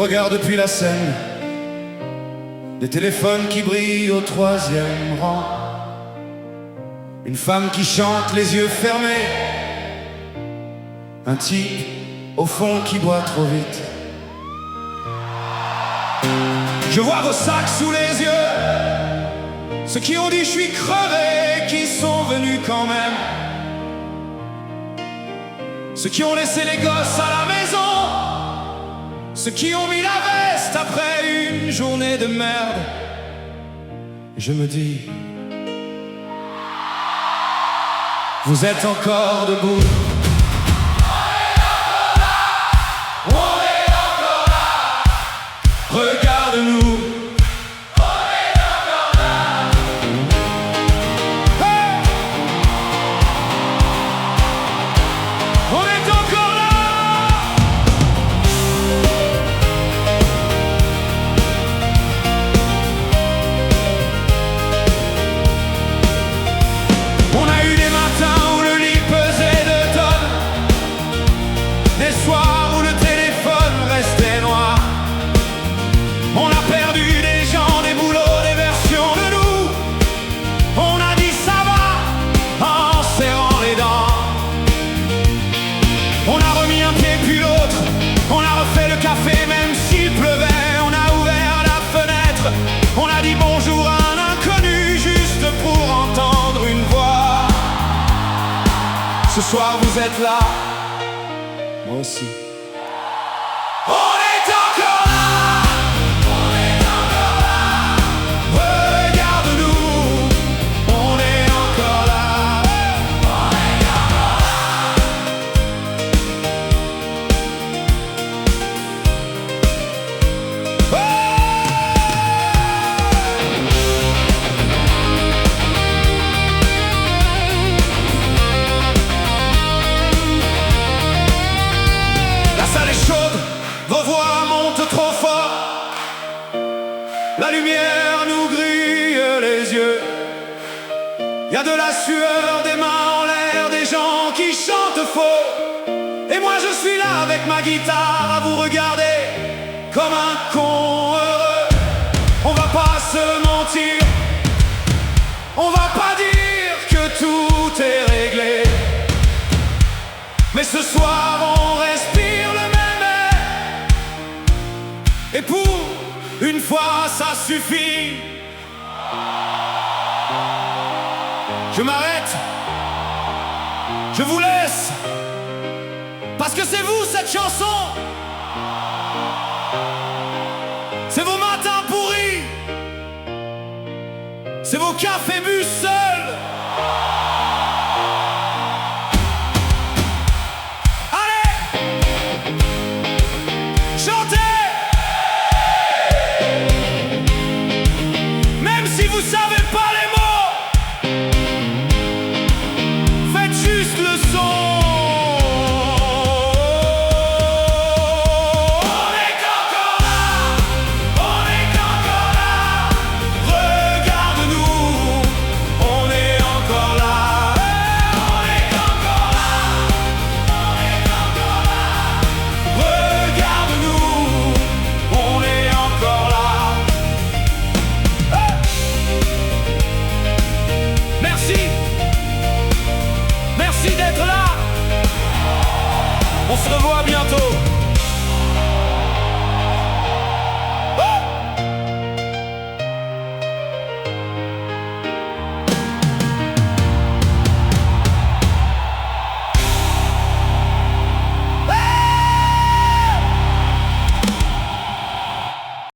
regard depuis la scène, des téléphones qui brillent au troisième rang, une femme qui chante les yeux fermés, un type au fond qui boit trop vite. Je vois vos sacs sous les yeux, ceux qui ont dit je suis crevé, qui sont venus quand même, ceux qui ont laissé les gosses à la maison, ceux qui ont mis la veste après une journée de merde. Et je me dis, vous êtes encore debout. On est encore là. Regarde-nous. On est encore là. Hey! On est encore là. On a eu des matins où le lit pesait 2 tonnes, des soirs où le téléphone restait noir. On a perdu des gens, des boulots, des versions de nous. On a dit ça va en serrant les dents. On a remis un pied puis l'autre, on a refait le café même s'il pleuvait. On a ouvert la fenêtre, on a dit bonjour à un inconnu juste pour entendre une voix. Ce soir vous êtes là, moi aussi. On est encore là. On est encore là. Regarde-nous. On est encore là. On est encore là. La salle est chaude, vos voix montent trop fort. La lumière nous grille les yeux. Y a de la sueur, des mains en l'air, des gens qui chantent faux. Et moi je suis là avec ma guitare à vous regarder comme un con heureux. On va pas se mentir, on va pas dire que tout est réglé. Mais ce soir on respire le même air. Et pour une fois ça suffit. Je m'arrête, je vous laisse, parce que c'est vous cette chanson. C'est vos matins pourris, c'est vos cafés bu seuls. Allez, chantez. Même si vous savez pas les mots, faites juste le son. On est encore là. On est encore là. Regarde-nous. On est encore là. On est encore là. On est encore là. Regarde-nous. On est encore là. Merci. Merci d'être là. On se revoit bientôt.